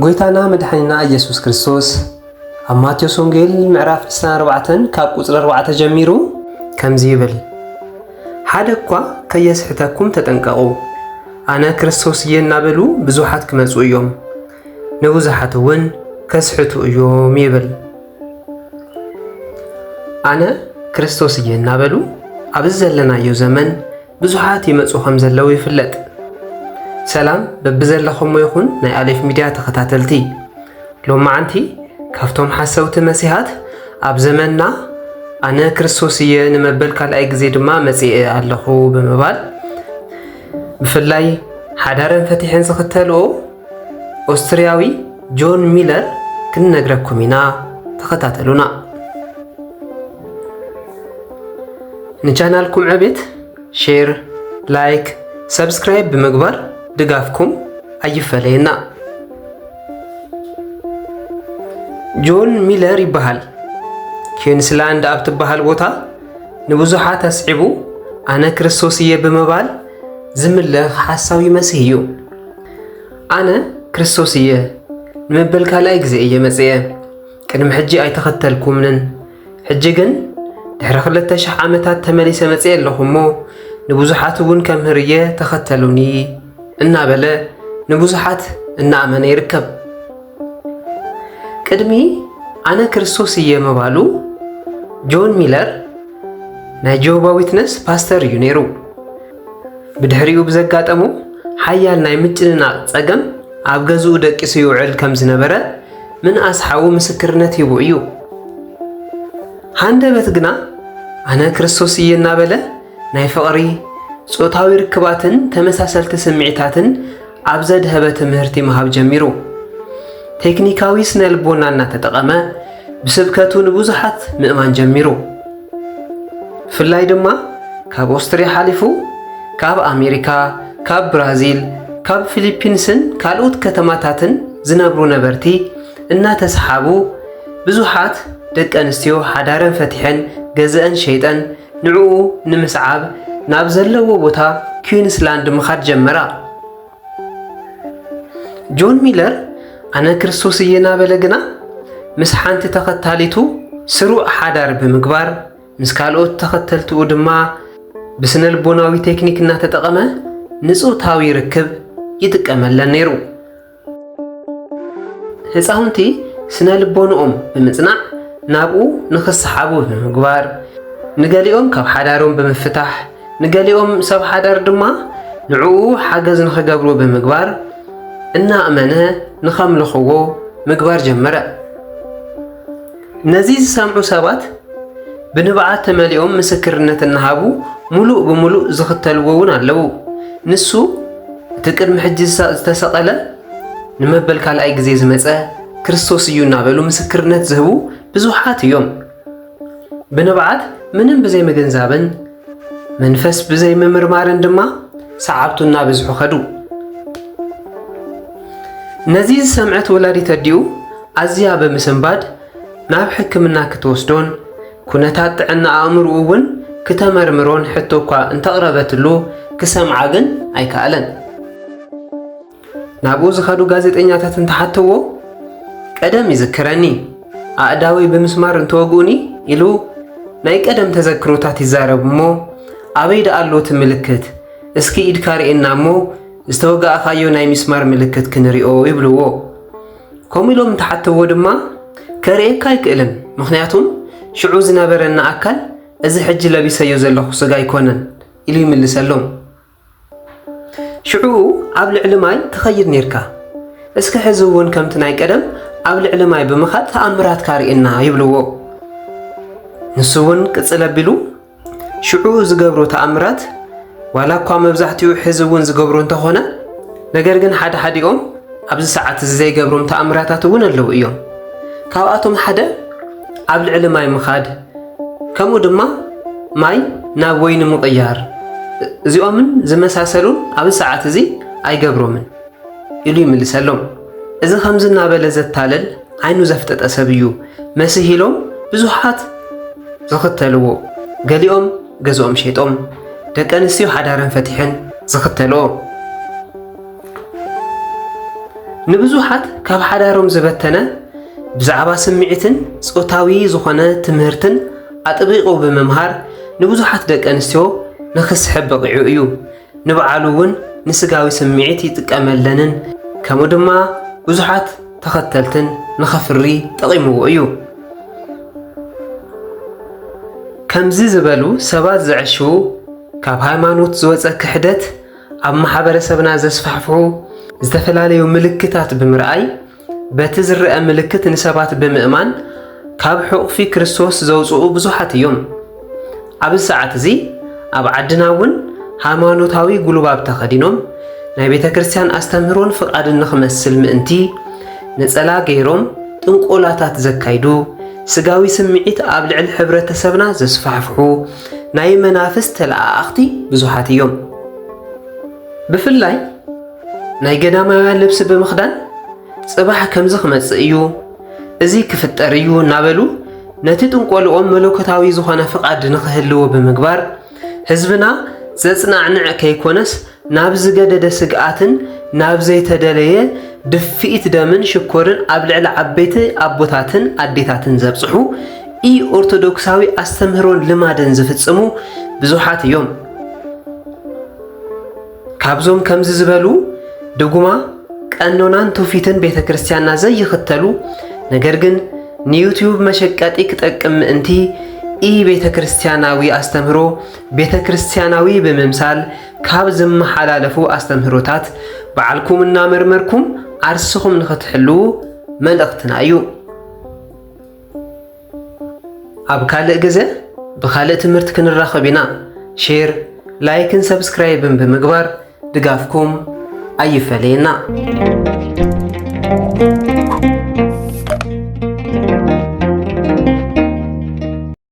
ጎይታና መድኃኒና ኢየሱስ ክርስቶስ ኣብ ማቴዎስ ወንጌል ምዕራፍ 24 ካብ ቁጽሪ 4 ጀሚሩ ከምዚ ይብል ሓደ እኳ ከየስሕተኩም ተጠንቀቁ ኣነ ክርስቶስ እየ እናበሉ ብዙሓት ክመጹ እዮም ንብዙሓት እውን ከስሕቱ እዮም ይብል ኣነ ክርስቶስ እየ እናበሉ ኣብዚ ዘለናዮ ዘመን ብዙሓት ይመጹ ከም ዘለው ይፍለጥ ሰላም በብዘለኹም ይኹን ናይ ኣሌፍ ሚድያ ተኸታተልቲ ሎማዓንቲ ካፍቶም ሓሰውቲ መሲሓት ኣብ ዘመንና ኣነ ክርስቶስ እየ ንመበል ካልኣይ ግዜ ድማ መጽእ ኣለኹ ብምባል ብፍላይ ሓዳርን ፈቲሕን ዝኽተልዎ ኦስትሪያዊ ጆን ሚለር ክንነግረኩም ኢና ተኸታተሉና ንቻናልኩም ዕቤት ሼር ላይክ ሰብስክራይብ ብምግባር ድጋፍኩም ኣይፈለየና ጆን ሚለር ይበሃል ኪንስላንድ ኣብ ትበሃል ቦታ ንብዙሓት ኣስዒቡ ኣነ ክርስቶስ እየ ብምባል ዝምልኽ ሓሳዊ መሲሕ እዩ ኣነ ክርስቶስ እየ ንመበል ካልኣይ ግዜ እየ መጽእ ቅድሚ ሕጂ ኣይተኸተልኩምን ሕጂ ግን ድሕሪ 2000 ዓመታት ተመሊሰ መጽእ ኣለኹ እሞ ንብዙሓት እውን ከምህር እየ ተኸተሉኒ እናበለ ንብዙሓት እናኣመነ ይርከብ ቅድሚ ኣነ ክርስቶስ እየ መባሉ ጆን ሚለር ናይ ጆባ ዊትነስ ፓስተር እዩ ነይሩ ብድሕሪኡ ብዘጋጠሙ ሓያል ናይ ምጭንናቕ ፀገም ኣብ ገዝኡ ደቂሱ ይውዕል ከም ዝነበረ ምን ኣስሓቡ ምስክርነት ሂቡ እዩ ሃንደበት ግና ኣነ ክርስቶስ እየ እናበለ ናይ ፍቕሪ ጾታዊ ርክባትን ተመሳሰልቲ ስምዒታትን ኣብ ዘድሃበ ትምህርቲ ምሃብ ጀሚሩ ቴክኒካዊ ስነ ልቦና እናተጠቐመ ብስብከቱ ንብዙሓት ምእማን ጀሚሩ ፍላይ ድማ ካብ ኦስትሪያ ሓሊፉ ካብ ኣሜሪካ ካብ ብራዚል ካብ ፊሊፒንስን ካልኦት ከተማታትን ዝነብሩ ነበርቲ እናተሰሓቡ ብዙሓት ደቂ ኣንስትዮ ሓዳረን ፈቲሐን ገዝአን ሸይጠን ንዕኡ ንምስዓብ ናብ ዘለዎ ቦታ ኩዊንስላንድ ምኻድ ጀመራ ጆን ሚለር ኣነ ክርስቶስ እየ እናበለ ግና ምስ ሓንቲ ተኸታሊቱ ስሩዕ ሓዳር ብምግባር ምስ ካልኦት ተኸተልትኡ ድማ ብስነ ልቦናዊ ቴክኒክ እናተጠቐመ ንጾታዊ ርክብ ይጥቀመለን ነይሩ ህፃውንቲ ስነ ልቦንኦም ብምጽናዕ ናብኡ ንኽሰሓቡ ብምግባር ንገሊኦም ካብ ሓዳሮም ብምፍታሕ ንገሊኦም ሰብ ሓዳር ድማ ንዕኡ ሓገዝ ንኽገብሩ ብምግባር እናእመነ ንኸምልኽዎ ምግባር ጀመረ ነዚ ዝሰምዑ ሰባት ብንብዓት ተመሊኦም ምስክርነት እናሃቡ ሙሉእ ብምሉእ ዝኽተልዎ እውን ኣለዉ ንሱ እቲ ቅድሚ ሕጂ ዝተሰቐለ ንመበል ካልኣይ ግዜ ዝመፀ ክርስቶስ እዩ እናበሉ ምስክርነት ዝህቡ ብዙሓት እዮም ብንብዓት ምንም ብዘይምግንዛብን መንፈስ ብዘይምምርማርን ድማ ሰዓብቱ እናበዝሑ ኸዱ ነዚ ዝሰምዐት ወላዲት ኣዲኡ ኣዝያ ብምስንባድ ናብ ሕክምና ክትወስዶን ኩነታት ጥዕና ኣእምርኡ እውን ክተመርምሮን ሕቶ እኳ እንተቕረበትሉ ክሰምዓ ግን ኣይከኣለን ናብኡ ዝኸዱ ጋዜጠኛታት እንተሓተዎ ቀደም ይዝክረኒ ኣእዳዊ ብምስማር እንተወግኡኒ ኢሉ ናይ ቀደም ተዘክሮታት ይዛረብ እሞ ኣበይ ደኣ ኣሎ እቲ ምልክት እስኪ ኢድካ ርኤና እሞ ዝተወጋእኻዮ ናይ ሚስማር ምልክት ክንሪኦ ይብልዎ ከምኡ ኢሎም እንተሓተዎ ድማ ከርኤካ ኣይክእልን ምኽንያቱም ሽዑ ዝነበረና ኣካል እዚ ሕጂ ለቢሰዮ ዘለኹ ስጋ ኣይኮነን ኢሉ ይምልሰሎም ሽዑ ኣብ ልዕሊ ማይ ትኸይድ ነርካ እስኪ ሕዚ እውን ከምቲ ናይ ቀደም ኣብ ልዕሊ ማይ ብምኻድ ተኣምራትካ ርኤና ይብልዎ ንሱ እውን ቅፅል ኣቢሉ ሽዑ ዝገብሮ ተኣምራት ዋላ እኳ መብዛሕትኡ ሕዚ እውን ዝገብሮ እንተኾነ ነገር ግን ሓደ ሓዲኦም ኣብዚ ሰዓት እዚ ዘይገብሮም ተኣምራታት እውን ኣለዉ እዮም ካብኣቶም ሓደ ኣብ ልዕሊ ማይ ምኻድ ከምኡ ድማ ማይ ናብ ወይኒ ምቕያር እዚኦምን ዝመሳሰሉን ኣብዚ ሰዓት እዚ ኣይገብሮምን ኢሉ ይምልሰሎም እዚ ከምዚ እናበለ ዘታለል ዓይኑ ዘፍጠጠ ሰብ እዩ መሲሕ ኢሎም ብዙሓት ዝኽተልዎ ገሊኦም ገዝኦም ሸይጦም ደቂ ኣንስትዮ ሓዳረን ፈቲሐን ዝኽተልዎ ንብዙሓት ካብ ሓዳሮም ዝበተነ ብዛዕባ ስምዒትን ጾታዊ ዝኾነ ትምህርትን ኣጥቢቑ ብምምሃር ንብዙሓት ደቂ ኣንስትዮ ንኽስሕብ በቂዑ እዩ። ንበዓሉ እውን ንስጋዊ ስምዒት ይጥቀመለንን ከምኡ ድማ ብዙሓት ተኸተልትን ንኸፍሪ ጠቒምዎ እዩ። ከምዚ ዝበሉ ሰባት ዘዕሽው ካብ ሃይማኖት ዝወፀ ክሕደት ኣብ ማሕበረሰብና ዘስፋሕፍሑ ዝተፈላለዩ ምልክታት ብምርኣይ በቲ ዝርአ ምልክት ንሰባት ብምእማን ካብ ሕቑፊ ክርስቶስ ዘውፅኡ ብዙሓት እዮም። ኣብዚ ሰዓት እዚ ኣብ ዓድና እውን ሃይማኖታዊ ጉልባብ ተኸዲኖም ናይ ቤተ ክርስቲያን ኣስተምህሮን ፍቓድን ንኽመስል ምእንቲ ነፀላ ገይሮም ጥንቆላታት ዘካይዱ ስጋዊ ስምዒት ኣብ ልዕሊ ሕብረተሰብና ዘስፋሕፍሑ ናይ መናፍስት ተለኣኽቲ ብዙሓት እዮም። ብፍላይ ናይ ገዳማውያን ልብሲ ብምኽዳን ጽባሕ ከምዚ ክመጽእ እዩ እዚ ክፍጠር እዩ እናበሉ ነቲ ጥንቆልኦም መለኮታዊ ዝኾነ ፍቓድ ንኽህልዎ ብምግባር ህዝብና ዘጽናዕንዕ ከይኮነስ ናብ ዝገደደ ስግኣትን ናብ ዘይተደለየ ድፍኢት ደምን ሽኮርን ኣብ ልዕሊ ዓበይቲ ኣቦታትን ኣዴታትን ዘብጽሑ ኢ ኦርቶዶክሳዊ ኣስተምህሮን ልማድን ዝፍጽሙ ብዙሓት እዮም። ካብዞም ከምዚ ዝበሉ ድጉማ ቀኖናን ትውፊትን ቤተ ክርስቲያንና ዘይኽተሉ ነገር ግን ንዩቲዩብ መሸቀጢ ክጠቅም ምእንቲ ኢ ቤተ ክርስቲያናዊ ኣስተምህሮ ቤተ ክርስቲያናዊ ብምምሳል ካብ ዝመሓላለፉ ኣስተምህሮታት በዓልኩም እናመርመርኩም ዓርስኹም ንኽትሕልው መልእኽትና እዩ። ኣብ ካልእ ግዜ ብካልእ ትምህርቲ ክንራኸብ ኢና። ሼር ላይክን ሰብስክራይብን ብምግባር ድጋፍኩም ኣይፈለየና።